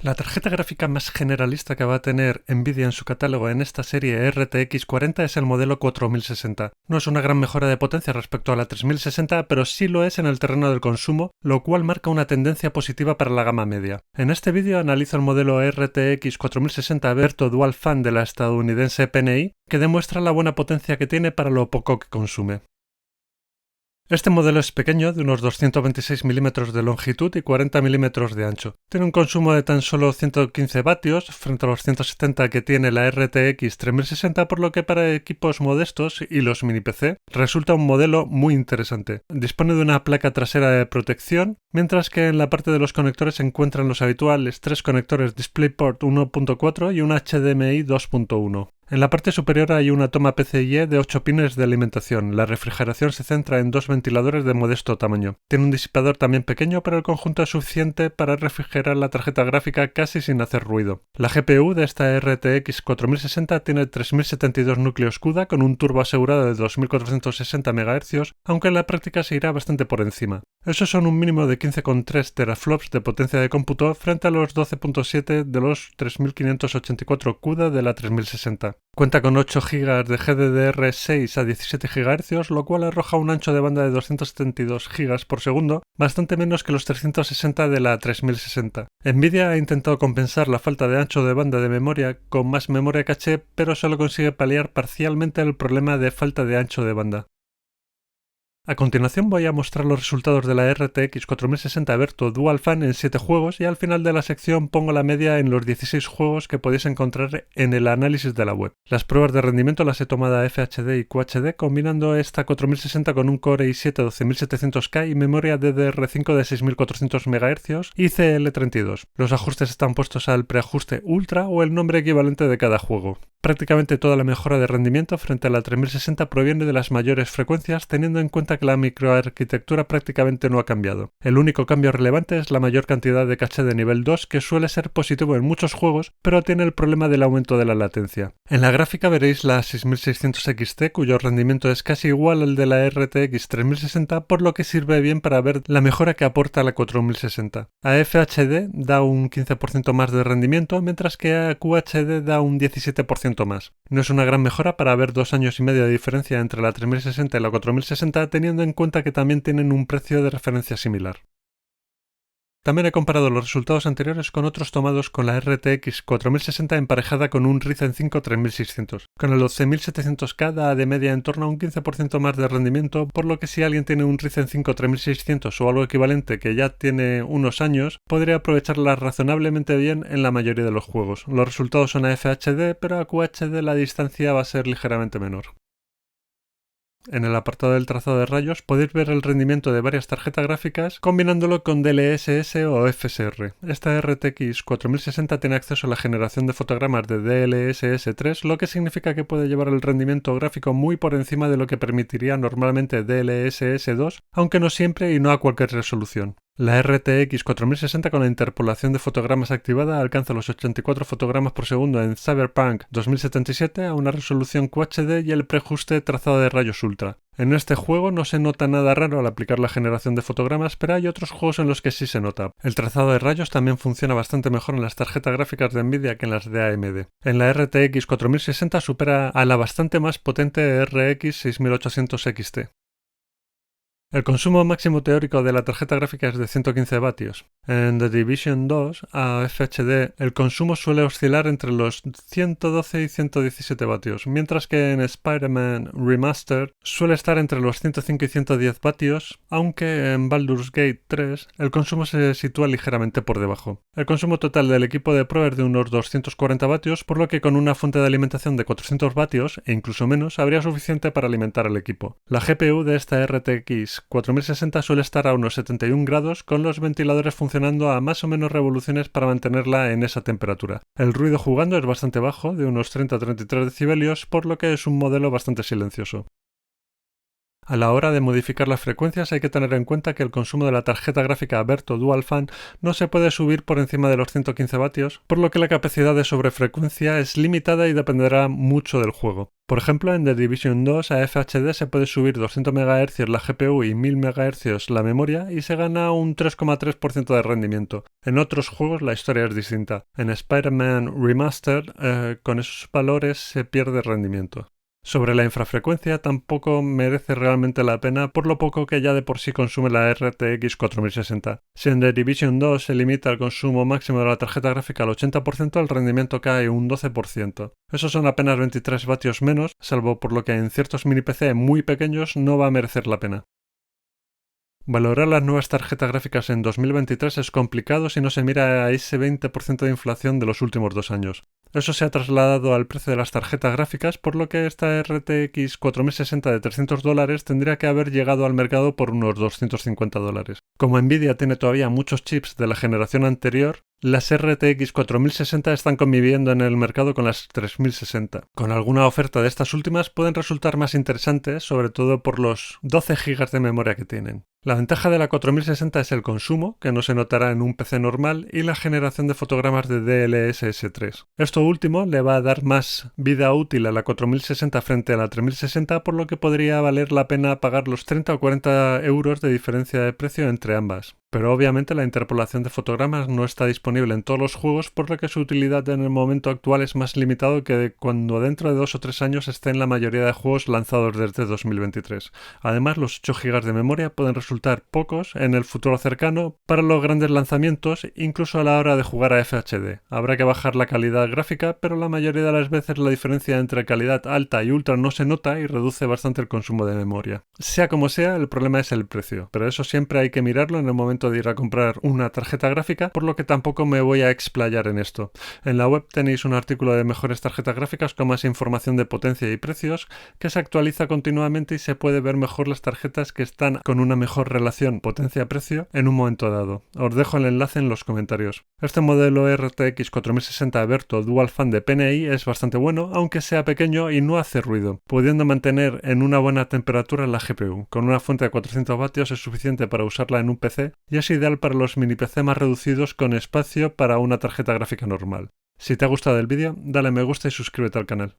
La tarjeta gráfica más generalista que va a tener Nvidia en su catálogo en esta serie RTX 40 es el modelo 4060. No es una gran mejora de potencia respecto a la 3060, pero sí lo es en el terreno del consumo, lo cual marca una tendencia positiva para la gama media. En este vídeo analizo el modelo RTX 4060 Virtual Dual Fan de la estadounidense PNI, que demuestra la buena potencia que tiene para lo poco que consume. Este modelo es pequeño, de unos 226 mm de longitud y 40 mm de ancho. Tiene un consumo de tan solo 115 vatios frente a los 170 que tiene la RTX 3060, por lo que para equipos modestos y los mini PC resulta un modelo muy interesante. Dispone de una placa trasera de protección, mientras que en la parte de los conectores se encuentran los habituales 3 conectores DisplayPort 1.4 y un HDMI 2.1. En la parte superior hay una toma PCIe de 8 pines de alimentación. La refrigeración se centra en dos ventiladores de modesto tamaño. Tiene un disipador también pequeño, pero el conjunto es suficiente para refrigerar la tarjeta gráfica casi sin hacer ruido. La GPU de esta RTX 4060 tiene 3072 núcleos CUDA con un turbo asegurado de 2460 MHz, aunque en la práctica se irá bastante por encima. Esos son un mínimo de 15,3 teraflops de potencia de cómputo frente a los 12,7 de los 3584 CUDA de la 3060. Cuenta con 8 GB de GDDR6 a 17 GHz, lo cual arroja un ancho de banda de 272 GB por segundo, bastante menos que los 360 de la 3060. Nvidia ha intentado compensar la falta de ancho de banda de memoria con más memoria caché, pero solo consigue paliar parcialmente el problema de falta de ancho de banda. A continuación voy a mostrar los resultados de la RTX 4060 Virtual Dual Fan en 7 juegos y al final de la sección pongo la media en los 16 juegos que podéis encontrar en el análisis de la web. Las pruebas de rendimiento las he tomado a FHD y QHD combinando esta 4060 con un Core i7 12700K y memoria DDR5 de 6400 MHz y CL32. Los ajustes están puestos al preajuste Ultra o el nombre equivalente de cada juego. Prácticamente toda la mejora de rendimiento frente a la 3060 proviene de las mayores frecuencias, teniendo en cuenta que la microarquitectura prácticamente no ha cambiado. El único cambio relevante es la mayor cantidad de caché de nivel 2, que suele ser positivo en muchos juegos, pero tiene el problema del aumento de la latencia. En la gráfica veréis la 6600 XT, cuyo rendimiento es casi igual al de la RTX 3060, por lo que sirve bien para ver la mejora que aporta la 4060. A FHD da un 15% más de rendimiento, mientras que a QHD da un 17% más. No es una gran mejora para ver 2 años y medio de diferencia entre la 3060 y la 4060, teniendo en cuenta que también tienen un precio de referencia similar. También he comparado los resultados anteriores con otros tomados con la RTX 4060 emparejada con un Ryzen 5 3600. Con el 12700K da de media en torno a un 15% más de rendimiento, por lo que si alguien tiene un Ryzen 5 3600 o algo equivalente que ya tiene unos años, podría aprovecharla razonablemente bien en la mayoría de los juegos. Los resultados son a FHD, pero a QHD la distancia va a ser ligeramente menor. En el apartado del trazado de rayos podéis ver el rendimiento de varias tarjetas gráficas combinándolo con DLSS o FSR. Esta RTX 4060 tiene acceso a la generación de fotogramas de DLSS 3, lo que significa que puede llevar el rendimiento gráfico muy por encima de lo que permitiría normalmente DLSS 2, aunque no siempre y no a cualquier resolución. La RTX 4060 con la interpolación de fotogramas activada alcanza los 84 fotogramas por segundo en Cyberpunk 2077 a una resolución QHD y el preajuste trazado de rayos ultra. En este juego no se nota nada raro al aplicar la generación de fotogramas, pero hay otros juegos en los que sí se nota. El trazado de rayos también funciona bastante mejor en las tarjetas gráficas de Nvidia que en las de AMD. En la RTX 4060 supera a la bastante más potente RX 6800 XT. El consumo máximo teórico de la tarjeta gráfica es de 115 vatios. En The Division 2, a FHD, el consumo suele oscilar entre los 112 y 117 vatios, mientras que en Spider-Man Remastered suele estar entre los 105 y 110 vatios, aunque en Baldur's Gate 3 el consumo se sitúa ligeramente por debajo. El consumo total del equipo de Pro es de unos 240 vatios, por lo que con una fuente de alimentación de 400 vatios, e incluso menos, habría suficiente para alimentar el equipo. La GPU de esta RTX 4060 suele estar a unos 71 grados, con los ventiladores funcionando a más o menos revoluciones para mantenerla en esa temperatura. El ruido jugando es bastante bajo, de unos 30 a 33 decibelios, por lo que es un modelo bastante silencioso. A la hora de modificar las frecuencias hay que tener en cuenta que el consumo de la tarjeta gráfica Berto Dual Fan no se puede subir por encima de los 115 vatios, por lo que la capacidad de sobrefrecuencia es limitada y dependerá mucho del juego. Por ejemplo, en The Division 2 a FHD se puede subir 200 MHz la GPU y 1000 MHz la memoria y se gana un 3,3% de rendimiento. En otros juegos la historia es distinta. En Spider-Man Remastered, con esos valores se pierde rendimiento. Sobre la infrafrecuencia tampoco merece realmente la pena por lo poco que ya de por sí consume la RTX 4060. Si en The Division 2 se limita el consumo máximo de la tarjeta gráfica al 80%, el rendimiento cae un 12%. Esos son apenas 23 vatios menos, salvo por lo que en ciertos mini PC muy pequeños no va a merecer la pena. Valorar las nuevas tarjetas gráficas en 2023 es complicado si no se mira a ese 20% de inflación de los últimos 2 años. Eso se ha trasladado al precio de las tarjetas gráficas, por lo que esta RTX 4060 de $300 tendría que haber llegado al mercado por unos $250. Como Nvidia tiene todavía muchos chips de la generación anterior, las RTX 4060 están conviviendo en el mercado con las 3060. Con alguna oferta de estas últimas pueden resultar más interesantes, sobre todo por los 12 GB de memoria que tienen. La ventaja de la 4060 es el consumo, que no se notará en un PC normal, y la generación de fotogramas de DLSS 3. Esto último le va a dar más vida útil a la 4060 frente a la 3060, por lo que podría valer la pena pagar los 30 o 40 euros de diferencia de precio entre ambas. Pero obviamente la interpolación de fotogramas no está disponible en todos los juegos, por lo que su utilidad en el momento actual es más limitado que cuando dentro de 2 o 3 años esté en la mayoría de juegos lanzados desde 2023. Además, los 8 GB de memoria pueden resultar pocos en el futuro cercano para los grandes lanzamientos, incluso a la hora de jugar a FHD. Habrá que bajar la calidad gráfica, pero la mayoría de las veces la diferencia entre calidad alta y ultra no se nota y reduce bastante el consumo de memoria. Sea como sea, el problema es el precio, pero eso siempre hay que mirarlo en el momento de ir a comprar una tarjeta gráfica, por lo que tampoco me voy a explayar en esto. En la web tenéis un artículo de mejores tarjetas gráficas con más información de potencia y precios, que se actualiza continuamente y se puede ver mejor las tarjetas que están con una mejor relación potencia-precio en un momento dado. Os dejo el enlace en los comentarios. Este modelo RTX 4060 Berto Dual Fan de PNI es bastante bueno, aunque sea pequeño y no hace ruido, pudiendo mantener en una buena temperatura la GPU. Con una fuente de 400 vatios es suficiente para usarla en un PC y es ideal para los mini PC más reducidos con espacio para una tarjeta gráfica normal. Si te ha gustado el vídeo, dale me gusta y suscríbete al canal.